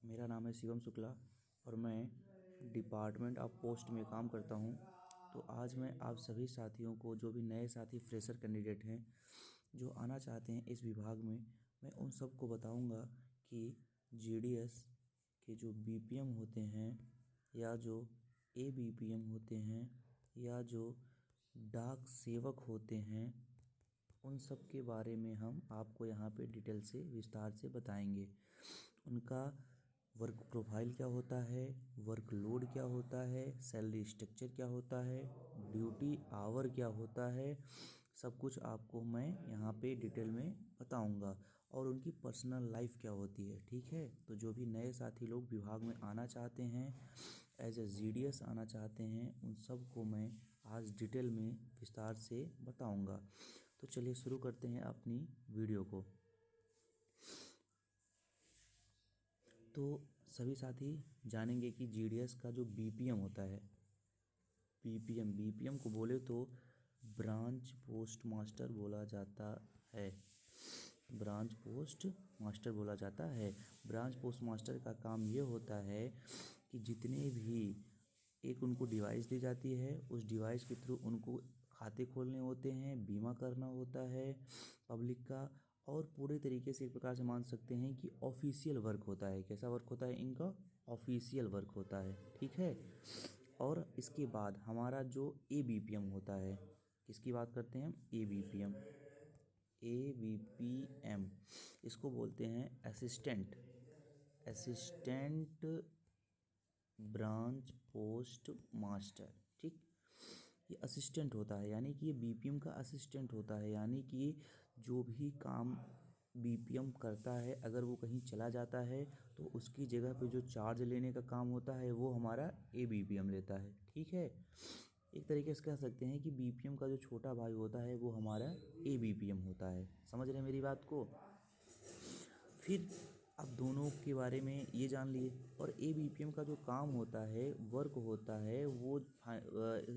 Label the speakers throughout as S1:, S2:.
S1: मेरा नाम है शिवम शुक्ला और मैं डिपार्टमेंट ऑफ पोस्ट में काम करता हूँ। तो आज मैं आप सभी साथियों को, जो भी नए साथी फ्रेशर कैंडिडेट हैं जो आना चाहते हैं इस विभाग में, मैं उन सबको बताऊंगा कि जीडीएस के जो बीपीएम होते हैं या जो एबीपीएम होते हैं या जो डाक सेवक होते हैं, उन सब के बारे में हम आपको यहाँ पे डिटेल से विस्तार से बताएंगे। उनका वर्क प्रोफाइल क्या होता है, वर्कलोड क्या होता है, सैलरी स्ट्रक्चर क्या होता है, ड्यूटी आवर क्या होता है, सब कुछ आपको मैं यहाँ पे डिटेल में बताऊंगा। और उनकी पर्सनल लाइफ क्या होती है। ठीक है, तो जो भी नए साथी लोग विभाग में आना चाहते हैं, एज ए जीडीएस आना चाहते हैं, उन सब को मैं आज डिटेल में विस्तार से बताऊंगा। तो चलिए शुरू करते हैं अपनी वीडियो को। तो सभी साथी जानेंगे कि जीडीएस का जो बीपीएम होता है, बीपीएम को बोले तो ब्रांच पोस्ट मास्टर बोला जाता है। ब्रांच पोस्ट मास्टर बोला जाता है। ब्रांच पोस्ट मास्टर का काम ये होता है कि जितने भी एक उनको डिवाइस दी जाती है, उस डिवाइस के थ्रू उनको खाते खोलने होते हैं, बीमा करना होता है पब्लिक का, और पूरे तरीके से एक प्रकार से मान सकते हैं कि ऑफिशियल वर्क होता है। कैसा वर्क होता है इनका? ऑफिशियल वर्क होता है। ठीक है। और इसके बाद हमारा जो एबीपीएम होता है, किसकी बात करते हैं हम? एबीपीएम। एबीपीएम इसको बोलते हैं assistant assistant branch post master. ठीक, ये असिस्टेंट होता है, यानी कि ये बीपीएम का असिस्टेंट होता है। यानी कि जो भी काम बीपीएम करता है, अगर वो कहीं चला जाता है तो उसकी जगह पे जो चार्ज लेने का काम होता है वो हमारा एबीपीएम लेता है। ठीक है, एक तरीके से कह सकते हैं कि बीपीएम का जो छोटा भाई होता है वो हमारा एबीपीएम होता है। समझ रहे हैं मेरी बात को? फिर अब दोनों के बारे में ये जान लिए। और एबीपीएम का जो काम होता है, वर्क होता है, वो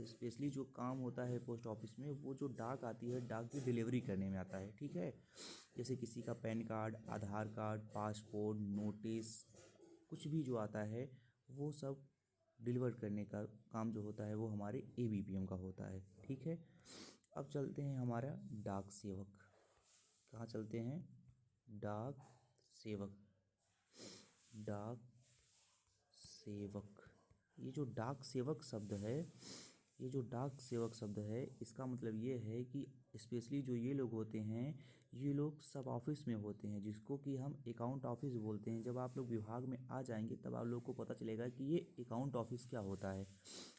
S1: स्पेशली जो काम होता है पोस्ट ऑफिस में, वो जो डाक आती है, डाक की डिलीवरी करने में आता है। ठीक है, जैसे किसी का पैन कार्ड, आधार कार्ड, पासपोर्ट, नोटिस, कुछ भी जो आता है वो सब डिलीवर करने का काम जो होता है वो हमारे एबीपीएम का होता है। ठीक है, अब चलते हैं हमारा डाक सेवक। कहाँ चलते हैं? डाक सेवक। डाक सेवक, ये जो डाक सेवक शब्द है, ये जो डाक सेवक शब्द है, इसका मतलब ये है कि स्पेशली जो ये लोग होते हैं, ये लोग सब ऑफिस में होते हैं, जिसको कि हम अकाउंट ऑफिस बोलते हैं। जब आप लोग विभाग में आ जाएंगे तब आप लोग को पता चलेगा कि ये अकाउंट ऑफिस क्या होता है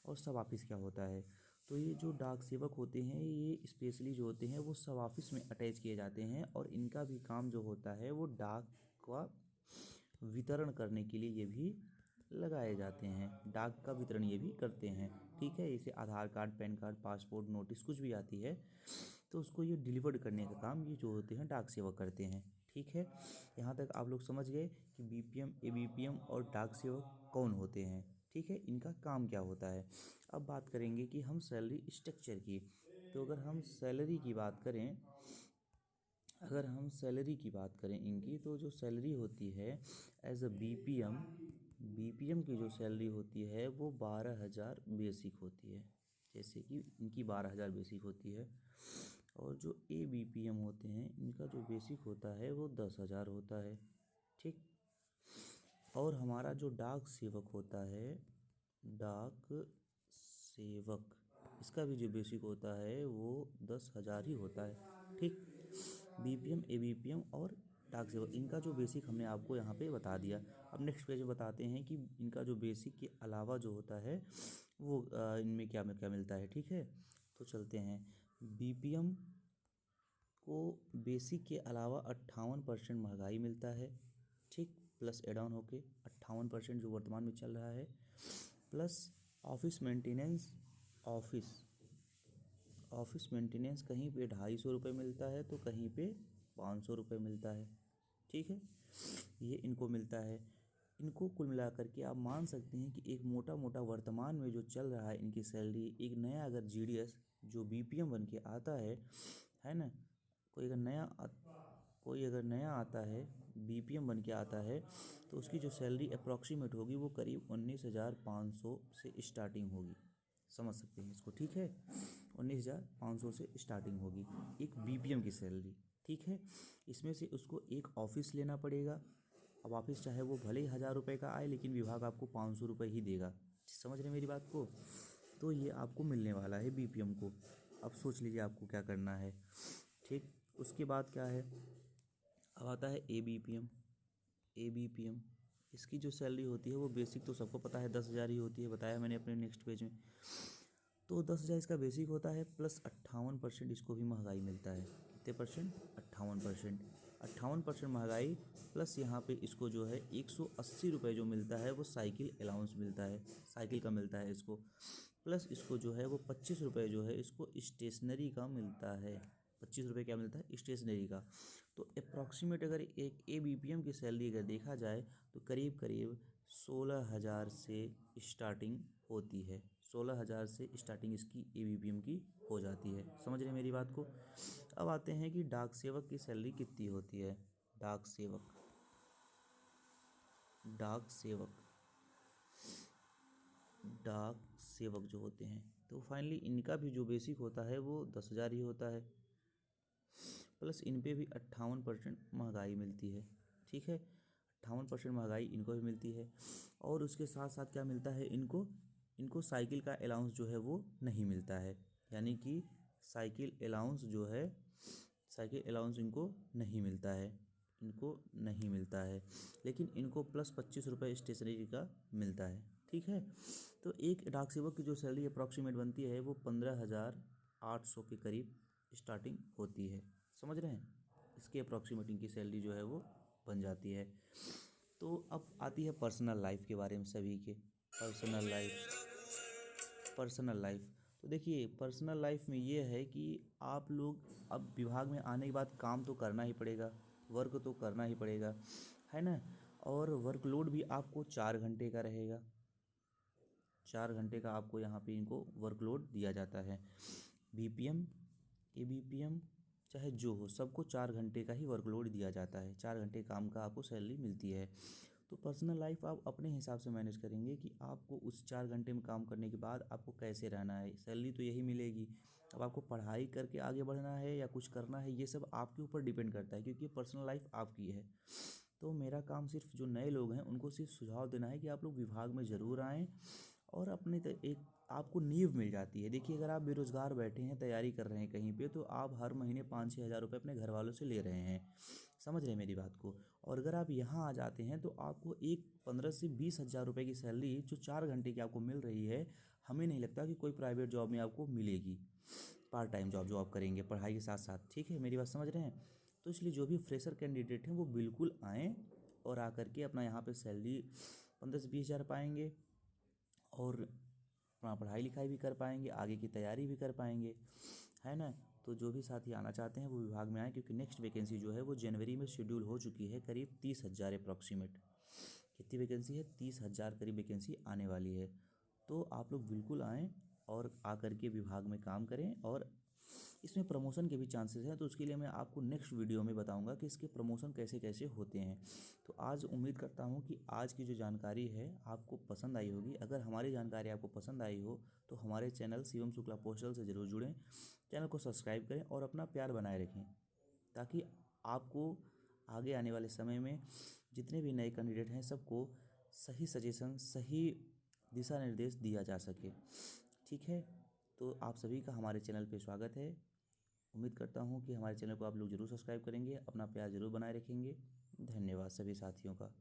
S1: और सब ऑफिस क्या होता है। तो ये जो डाक सेवक होते हैं, ये स्पेशली जो होते हैं वो सब ऑफिस में अटैच किए जाते हैं, और इनका भी काम जो होता है वो डाक का वितरण करने के लिए ये भी लगाए जाते हैं। डाक का वितरण ये भी करते हैं। ठीक है, जैसे Aadhaar card, PAN card, passport, notice कुछ भी आती है तो उसको ये डिलीवर्ड करने का काम ये जो होते हैं डाक सेवक करते हैं। ठीक है, यहाँ तक आप लोग समझ गए कि बीपीएम, एबीपीएम और डाक सेवक कौन होते हैं। ठीक है, इनका काम क्या होता है। अब बात करेंगे कि हम सैलरी स्ट्रक्चर की। तो अगर हम सैलरी की बात करें, अगर हम सैलरी की बात करें इनकी, तो जो सैलरी होती है एज अ बीपीएम, बीपीएम की जो सैलरी होती है वो 12,000 बेसिक होती है। जैसे कि इनकी 12,000 बेसिक होती है। और जो एबीपीएम होते हैं, इनका जो बेसिक होता है वो 10,000 होता है। ठीक, और हमारा जो डाक सेवक होता है, डाक सेवक, इसका भी जो बेसिक होता है वो 10,000 ही होता है। ठीक, बीपीएम, एबीपीएम और डाक सेवक, इनका जो बेसिक हमने आपको यहाँ पे बता दिया। अब नेक्स्ट पेज में बताते हैं कि इनका जो बेसिक के अलावा जो होता है वो इनमें क्या क्या मिलता है। ठीक है, तो चलते हैं। बीपीएम को बेसिक के अलावा 58% महंगाई मिलता है। ठीक, प्लस एड ऑन होके 58% जो वर्तमान में चल रहा है, plus office maintenance. Office office maintenance कहीं पे 250 रुपये मिलता है तो कहीं पे 500 रुपये मिलता है। ठीक है, ये इनको मिलता है। इनको कुल मिलाकर के आप मान सकते हैं कि एक मोटा मोटा वर्तमान में जो चल रहा है इनकी सैलरी, एक नया अगर जीडीएस जो बीपीएम बन के आता है ना, कोई अगर नया आता है बीपीएम बन के आता है तो उसकी जो सैलरी अप्रॉक्सीमेट होगी वो करीब 19,500 से स्टार्टिंग होगी। समझ सकते हैं इसको, ठीक है। 19,500 से स्टार्टिंग होगी एक बीपीएम की सैलरी, ठीक है। इसमें से उसको एक ऑफिस लेना पड़ेगा। अब ऑफिस चाहे वो भले ही 1,000 रुपये का आए, लेकिन विभाग आपको 500 रुपये ही देगा। समझ रहे हैं मेरी बात को। तो ये आपको मिलने वाला है बीपीएम को। अब सोच लीजिए आपको क्या करना है, ठीक। उसके बाद क्या है, अब आता है एबीपीएम। एबीपीएम इसकी जो सैलरी होती है वो बेसिक तो सबको पता है 10,000 ही होती है, बताया मैंने अपने नेक्स्ट पेज में। तो 10,000 इसका बेसिक होता है, प्लस 58% इसको भी महंगाई मिलता है। कितने परसेंट? 58%। 58% महंगाई प्लस यहाँ पे इसको जो है 180 रुपये जो मिलता है वो साइकिल अलाउंस मिलता है, साइकिल का मिलता है इसको। प्लस इसको जो है वो 25 रुपये जो है इसको स्टेशनरी का मिलता है। 25 रुपये क्या मिलता है? स्टेशनरी का। तो अप्रॉक्सीमेट अगर एक एबीपीएम की सैलरी अगर देखा जाए तो करीब करीब 16,000 से स्टार्टिंग होती है। 16,000 से स्टार्टिंग इसकी एबीपीएम की हो जाती है। समझ रहे मेरी बात को। अब आते हैं कि डाक सेवक की सैलरी कितनी होती है। डाक सेवक, डाक सेवक, डाक सेवक जो होते हैं तो फाइनली इनका भी जो बेसिक होता है वो 10,000 ही होता है, प्लस इन पे भी 58% महंगाई मिलती है, ठीक है। 58% महंगाई इनको भी मिलती है। और उसके साथ साथ क्या मिलता है इनको, इनको साइकिल का अलाउंस जो है वो नहीं मिलता है। यानी कि साइकिल अलाउंस जो है, साइकिल अलाउंस इनको नहीं मिलता है, इनको नहीं मिलता है। लेकिन इनको प्लस 25 रुपये स्टेशनरी का मिलता है, ठीक है। तो एक डाक सेवक की जो सैलरी अप्रॉक्सीमेट बनती है वो 15,800 के करीब स्टार्टिंग होती है। समझ रहे हैं, इसके अप्रॉक्सीमेटिंग की सैलरी जो है वो बन जाती है। तो अब आती है पर्सनल लाइफ के बारे में सभी के। पर्सनल लाइफ, पर्सनल लाइफ तो देखिए पर्सनल लाइफ में ये है कि आप लोग अब विभाग में आने के बाद काम तो करना ही पड़ेगा, वर्क तो करना ही पड़ेगा, है ना। और वर्कलोड भी आपको 4 घंटे का रहेगा। 4 घंटे का आपको यहाँ पे इनको वर्कलोड दिया जाता है। बीपीएम, एबीपीएम चाहे जो हो सबको 4 घंटे का ही वर्कलोड दिया जाता है। 4 घंटे काम का आपको सैलरी मिलती है। तो पर्सनल लाइफ आप अपने हिसाब से मैनेज करेंगे कि आपको उस 4 घंटे में काम करने के बाद आपको कैसे रहना है। सैलरी तो यही मिलेगी। अब आपको पढ़ाई करके आगे बढ़ना है या कुछ करना है, ये सब आपके ऊपर डिपेंड करता है, क्योंकि पर्सनल लाइफ आपकी है। तो मेरा काम सिर्फ जो नए लोग हैं उनको सिर्फ सुझाव देना है कि आप लोग विभाग में ज़रूर आएँ और अपने एक आपको नींव मिल जाती है। देखिए अगर आप बेरोज़गार बैठे हैं, तैयारी कर रहे हैं कहीं पे, तो आप हर महीने 5-6 हज़ार रुपये अपने घर वालों से ले रहे हैं। समझ रहे हैं मेरी बात को। और अगर आप यहाँ आ जाते हैं तो आपको एक 15 से 20 हज़ार रुपये की सैलरी जो 4 घंटे की आपको मिल रही है, हमें नहीं लगता कि कोई प्राइवेट जॉब में आपको मिलेगी। पार्ट टाइम जॉब जो आप करेंगे पढ़ाई के साथ साथ, ठीक है मेरी बात समझ रहे हैं। तो इसलिए जो भी फ्रेशर कैंडिडेट हैं वो बिल्कुल आएँ और आकर के अपना यहाँ पे सैलरी 15 से 20 हज़ार पाएंगे और अपना पढ़ाई लिखाई भी कर पाएंगे, आगे की तैयारी भी कर पाएंगे, है ना। तो जो भी साथी आना चाहते हैं वो विभाग में आएँ, क्योंकि नेक्स्ट वैकेंसी जो है वो जनवरी में शेड्यूल हो चुकी है। करीब 30,000 अप्रॉक्सीमेट कितनी वैकेंसी है, 30,000 करीब वैकेंसी आने वाली है। तो आप लोग बिल्कुल आएँ और आकर के विभाग में काम करें। और इसमें प्रमोशन के भी चांसेस हैं, तो उसके लिए मैं आपको नेक्स्ट वीडियो में बताऊंगा कि इसके प्रमोशन कैसे कैसे होते हैं। तो आज उम्मीद करता हूं कि आज की जो जानकारी है आपको पसंद आई होगी। अगर हमारी जानकारी आपको पसंद आई हो तो हमारे चैनल शिवम शुक्ला पोस्टल से ज़रूर जुड़ें, चैनल को सब्सक्राइब करें और अपना प्यार बनाए रखें, ताकि आपको आगे आने वाले समय में जितने भी नए कैंडिडेट हैं सबको सही सजेशन, सही दिशा निर्देश दिया जा सके, ठीक है। तो आप सभी का हमारे चैनल पे स्वागत है। उम्मीद करता हूँ कि हमारे चैनल को आप लोग ज़रूर सब्सक्राइब करेंगे, अपना प्यार ज़रूर बनाए रखेंगे। धन्यवाद सभी साथियों का।